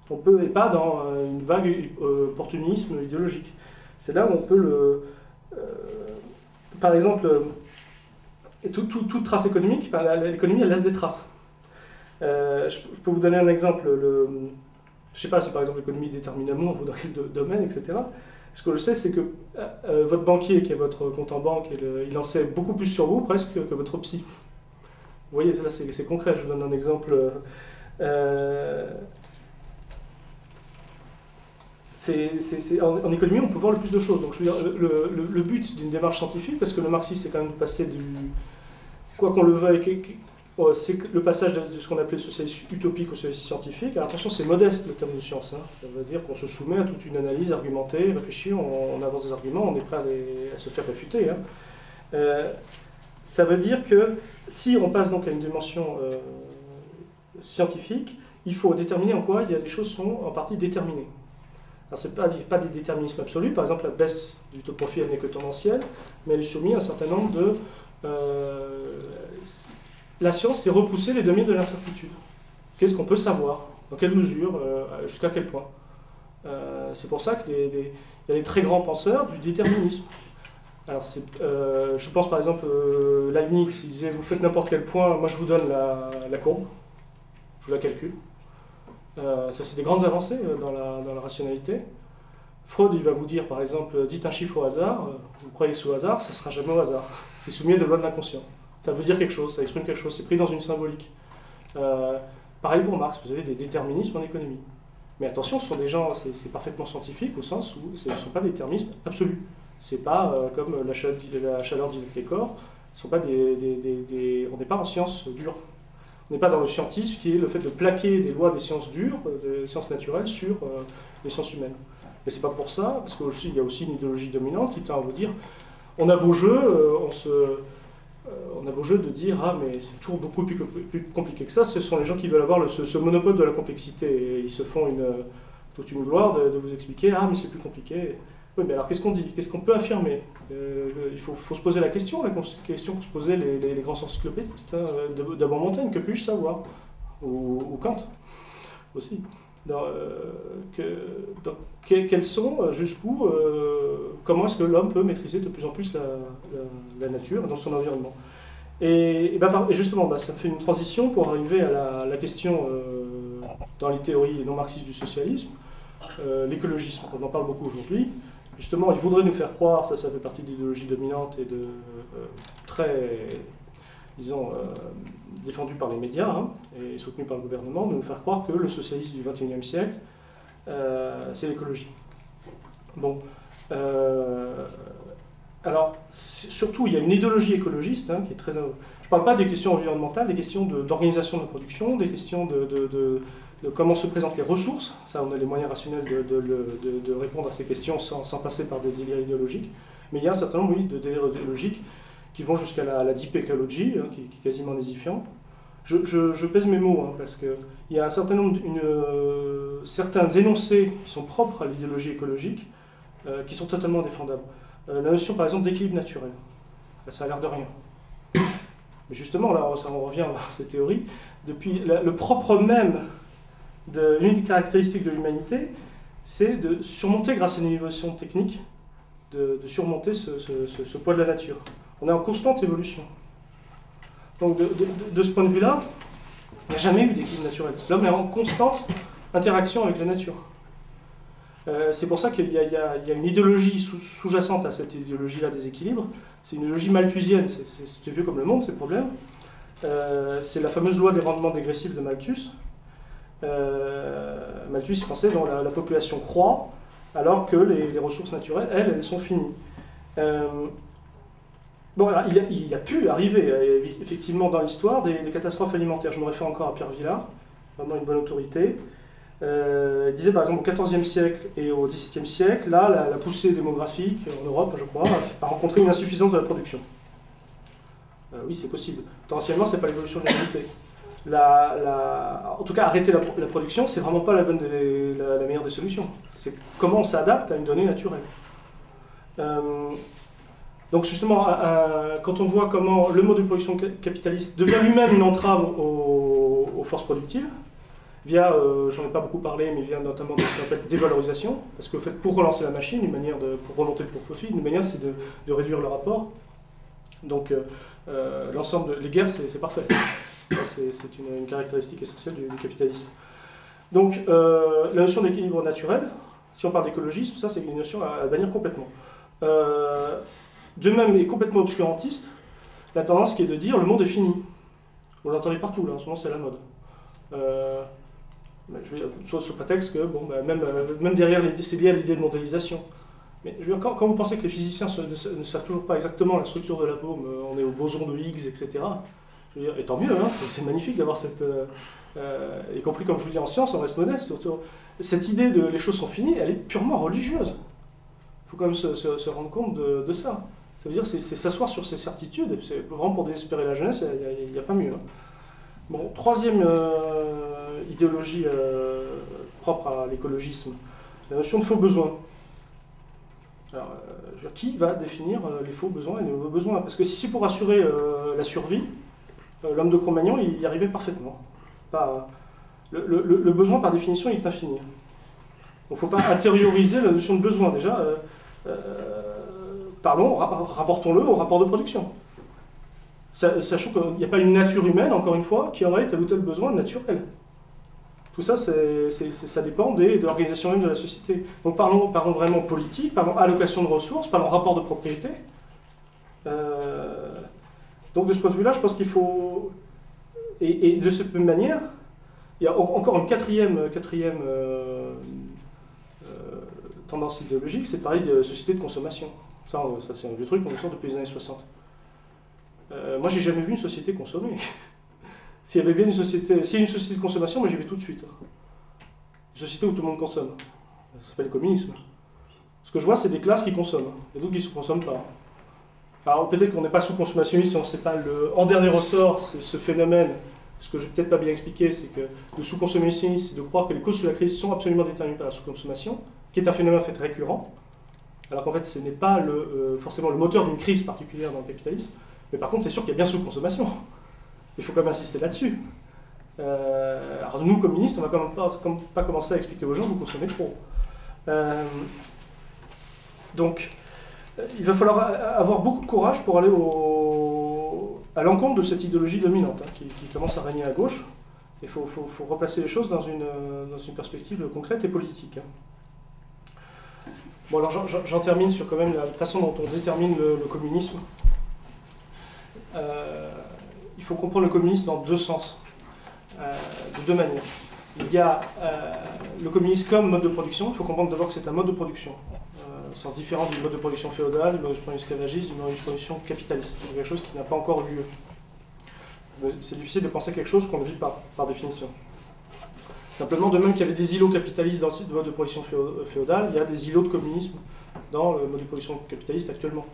et pas dans une vague opportunisme idéologique. C'est là où on peut par exemple, toute trace économique, l'économie elle laisse des traces. Je peux vous donner un exemple. Je ne sais pas si par exemple l'économie détermine l'amour ou dans quel domaine, etc. Ce que je sais, c'est que votre banquier, qui est votre compte en banque, il en sait beaucoup plus sur vous presque que votre psy. Vous voyez, là c'est concret. Je vous donne un exemple. En économie, on peut voir le plus de choses. Donc, je veux dire, le but d'une démarche scientifique, parce que le marxisme, c'est quand même de passer du. Quoi qu'on le veuille, c'est le passage de ce qu'on appelait le socialisme utopique au socialisme scientifique. Alors, attention, c'est modeste le terme de science. Hein. Ça veut dire qu'on se soumet à toute une analyse argumentée, réfléchie, on avance des arguments, on est prêt à se faire réfuter. Hein. Ça veut dire que si on passe donc à une dimension scientifique, il faut déterminer en quoi les choses sont en partie déterminées. Alors, ce n'est pas des déterminismes absolus, par exemple la baisse du taux de profit elle n'est que tendancielle, mais elle est soumise à un certain nombre de... la science, c'est repousser les limites de l'incertitude. Qu'est-ce qu'on peut savoir? Dans quelle mesure? Jusqu'à quel point? C'est pour ça qu'il y a des très grands penseurs du déterminisme. Alors je pense par exemple, Leibniz, il disait, vous faites n'importe quel point, moi je vous donne la courbe, je vous la calcule. Ça, c'est des grandes avancées dans la rationalité. Freud, il va vous dire, par exemple, dites un chiffre au hasard, vous croyez que c'est au hasard, ça ne sera jamais au hasard. C'est soumis à des lois de l'inconscient. Ça veut dire quelque chose, ça exprime quelque chose, c'est pris dans une symbolique. Pareil pour Marx, vous avez des déterminismes en économie. Mais attention, ce sont des gens, c'est parfaitement scientifique au sens où ce ne sont pas des déterminismes absolus. C'est pas comme la chaleur dilate les corps, on n'est pas en sciences dures. On n'est pas dans le scientisme qui est le fait de plaquer des lois des sciences dures, des sciences naturelles sur les sciences humaines. Mais c'est pas pour ça, parce qu'il y a aussi une idéologie dominante qui tend à vous dire on a beau jeu, on a beau jeu de dire ah mais c'est toujours beaucoup plus compliqué que ça. Ce sont les gens qui veulent avoir ce monopole de la complexité et ils se font toute une gloire de vous expliquer ah mais c'est plus compliqué. Oui, mais alors qu'est-ce qu'on dit? Qu'est-ce qu'on peut affirmer? Il faut se poser la question que se posaient les grands encyclopédistes, hein, d'abord Montaigne, que puis-je savoir? Ou Kant aussi. Quels sont, jusqu'où, comment est-ce que l'homme peut maîtriser de plus en plus la nature dans son environnement? Et justement, ça fait une transition pour arriver à la question dans les théories non marxistes du socialisme, l'écologisme. On en parle beaucoup aujourd'hui. Justement, il voudrait nous faire croire, ça fait partie de l'idéologie dominante et très, disons, défendue par les médias hein, et soutenue par le gouvernement, de nous faire croire que le socialisme du XXIe siècle, c'est l'écologie. Bon, alors, surtout, il y a une idéologie écologiste hein, qui est très... Je ne parle pas des questions environnementales, des questions d'organisation de la production, des questions de comment se présentent les ressources. Ça, on a les moyens rationnels de répondre à ces questions sans passer par des délires idéologiques. Mais il y a un certain nombre de délires idéologiques qui vont jusqu'à la deep ecology, hein, qui est quasiment nazifiant. Je pèse mes mots, hein, parce qu'il y a un certain nombre, certains énoncés qui sont propres à l'idéologie écologique, qui sont totalement défendables. La notion, par exemple, d'équilibre naturel. Là, ça a l'air de rien. Mais justement, là, on revient à ces théories. Depuis le propre même l'une des caractéristiques de l'humanité, c'est de surmonter, grâce à une innovation technique, de surmonter ce poids de la nature. On est en constante évolution. Donc de ce point de vue-là, il n'y a jamais eu d'équilibre naturel. L'homme est en constante interaction avec la nature. C'est pour ça qu'il y a une idéologie sous-jacente à cette idéologie-là des équilibres. C'est une idéologie malthusienne. C'est vieux comme le monde, c'est le problème. C'est la fameuse loi des rendements dégressifs de Malthus. Malthus pensait que la population croît alors que les ressources naturelles, elles sont finies. Bon, alors, il a pu arriver effectivement dans l'histoire des catastrophes alimentaires. Je me réfère encore à Pierre Villard, vraiment une bonne autorité. Il disait par exemple au XIVe siècle et au XVIIe siècle, là, la poussée démographique en Europe, je crois, a rencontré une insuffisance de la production. Oui, c'est possible. Potentiellement, ce n'est pas l'évolution de l'humanité. En tout cas, arrêter la production, c'est vraiment pas la meilleure des solutions. C'est comment on s'adapte à une donnée naturelle. Donc justement, quand on voit comment le mode de production capitaliste devient lui-même une entrave aux forces productives, via, j'en ai pas beaucoup parlé, mais via notamment de ce qu'on appelle dévalorisation, parce que en fait, pour relancer la machine, pour remonter le profit, une manière c'est de réduire le rapport. Donc les guerres, c'est parfait. C'est une caractéristique essentielle du capitalisme. Donc la notion d'équilibre naturel, si on parle d'écologisme, ça c'est une notion à bannir complètement. De même, et complètement obscurantiste, la tendance qui est de dire le monde est fini. Vous l'entendez partout, là, en ce moment c'est la mode. Sous prétexte que même derrière, c'est lié à l'idée de mondialisation. Mais je veux dire, quand vous pensez que les physiciens ne savent toujours pas exactement la structure de l'atome, on est au boson de Higgs, etc. Je veux dire, et tant mieux, hein, c'est magnifique d'avoir cette... y compris, comme je vous dis, en science, on reste modeste. Cette idée de les choses sont finies, elle est purement religieuse. Il faut quand même se rendre compte de ça. Ça veut dire c'est s'asseoir sur ces certitudes. C'est vraiment pour désespérer la jeunesse, il n'y a pas mieux. Hein. Bon, troisième idéologie propre à l'écologisme, la notion de faux besoins. Alors, qui va définir les faux besoins et les nouveaux besoins? Parce que si c'est pour assurer la survie, l'homme de Cro-Magnon, il y arrivait parfaitement. Le besoin, par définition, il est infini. Donc, il ne faut pas intérioriser la notion de besoin. Déjà, rapportons-le au rapport de production. Sachant qu'il n'y a pas une nature humaine, encore une fois, qui aurait tel ou tel besoin naturel. Tout ça, ça dépend de l'organisation même de la société. Donc parlons vraiment politique, parlons allocation de ressources, parlons rapport de propriété. Donc de ce point de vue-là, je pense qu'il faut... Et de cette même manière, il y a encore une quatrième tendance idéologique, c'est de parler de société de consommation. Ça c'est un vieux truc qu'on sort depuis les années 60. Moi, j'ai jamais vu une société consommer. S'il y avait bien une société de consommation, moi j'y vais tout de suite. Une société où tout le monde consomme. Ça s'appelle le communisme. Ce que je vois, c'est des classes qui consomment, et d'autres qui ne se consomment pas. Alors peut-être qu'on n'est pas sous-consommationniste, on ne sait pas en dernier ressort, ce phénomène, ce que je n'ai peut-être pas bien expliqué, c'est que le sous-consommationnisme, c'est de croire que les causes de la crise sont absolument déterminées par la sous-consommation, qui est un phénomène en fait récurrent, alors qu'en fait ce n'est pas forcément le moteur d'une crise particulière dans le capitalisme, mais par contre c'est sûr qu'il y a bien sous-consommation. Il faut quand même insister là-dessus. Alors nous, communistes, on ne va quand même pas commencer à expliquer aux gens que vous consommez trop. Donc, il va falloir avoir beaucoup de courage pour aller à l'encontre de cette idéologie dominante qui commence à régner à gauche. Il faut replacer les choses dans une perspective concrète et politique. Bon, alors j'en termine sur quand même la façon dont on détermine le communisme. Il faut comprendre le communisme dans deux sens, de deux manières. Il y a le communisme comme mode de production. Il faut comprendre d'abord que c'est un mode de production, sens différent du mode de production féodal, du mode de production esclavagiste, du mode de production capitaliste. C'est quelque chose qui n'a pas encore eu lieu. C'est difficile de penser quelque chose qu'on ne vit pas, par définition. Simplement, de même qu'il y avait des îlots capitalistes dans le mode de production féodal, il y a des îlots de communisme dans le mode de production capitaliste actuellement.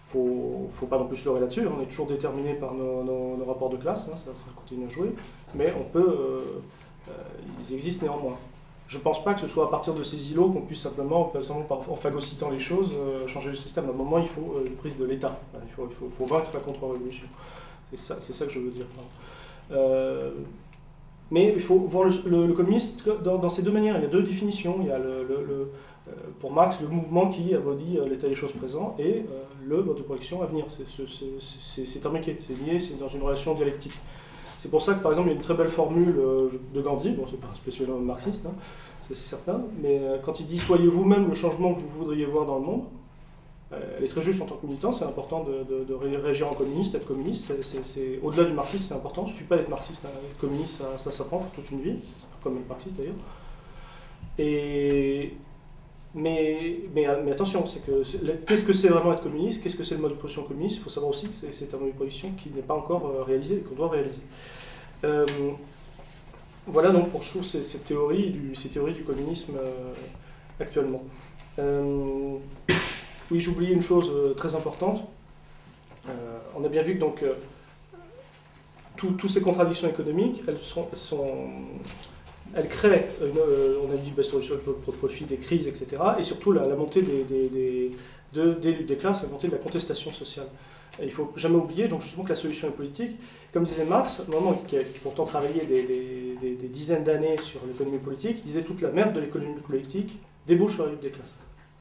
Faut pas non plus se leurrer là-dessus, on est toujours déterminé par nos rapports de classe, hein, ça continue à jouer, mais ils existent néanmoins. Je ne pense pas que ce soit à partir de ces îlots qu'on puisse simplement en phagocytant les choses, changer le système. À un moment, il faut une prise de l'État. Il faut vaincre la contre-révolution. C'est ça que je veux dire. Mais il faut voir le communisme dans ces deux manières. Il y a deux définitions. Il y a pour Marx, le mouvement qui abodit l'état des choses présent et le mode de production à venir. C'est imbriqué, c'est lié, c'est dans une relation dialectique. C'est pour ça que, par exemple, il y a une très belle formule de Gandhi, bon, c'est pas spécialement marxiste, hein, c'est certain, mais quand il dit « Soyez vous-même le changement que vous voudriez voir dans le monde », elle est très juste en tant que militant, c'est important de réagir en communiste, être communiste, au-delà du marxisme, c'est important, il ne suffit pas d'être marxiste, hein, être communiste, ça s'apprend pour toute une vie, comme être marxiste d'ailleurs. Mais attention, qu'est-ce que c'est vraiment être communiste? Qu'est-ce que c'est le mode de production communiste? Il faut savoir aussi que c'est un mode de production qui n'est pas encore réalisé et qu'on doit réaliser. Voilà donc pour ces théories du communisme actuellement. Oui, j'oubliais une chose très importante. On a bien vu que donc toutes ces contradictions économiques, elles créent, on a dit sur le profit, des crises, etc. Et surtout la montée des classes, la montée de la contestation sociale. Et il ne faut jamais oublier donc justement que la solution est politique. Comme disait Marx, qui a pourtant travaillé des dizaines d'années sur l'économie politique, il disait toute la merde de l'économie politique débouche sur la lutte des classes.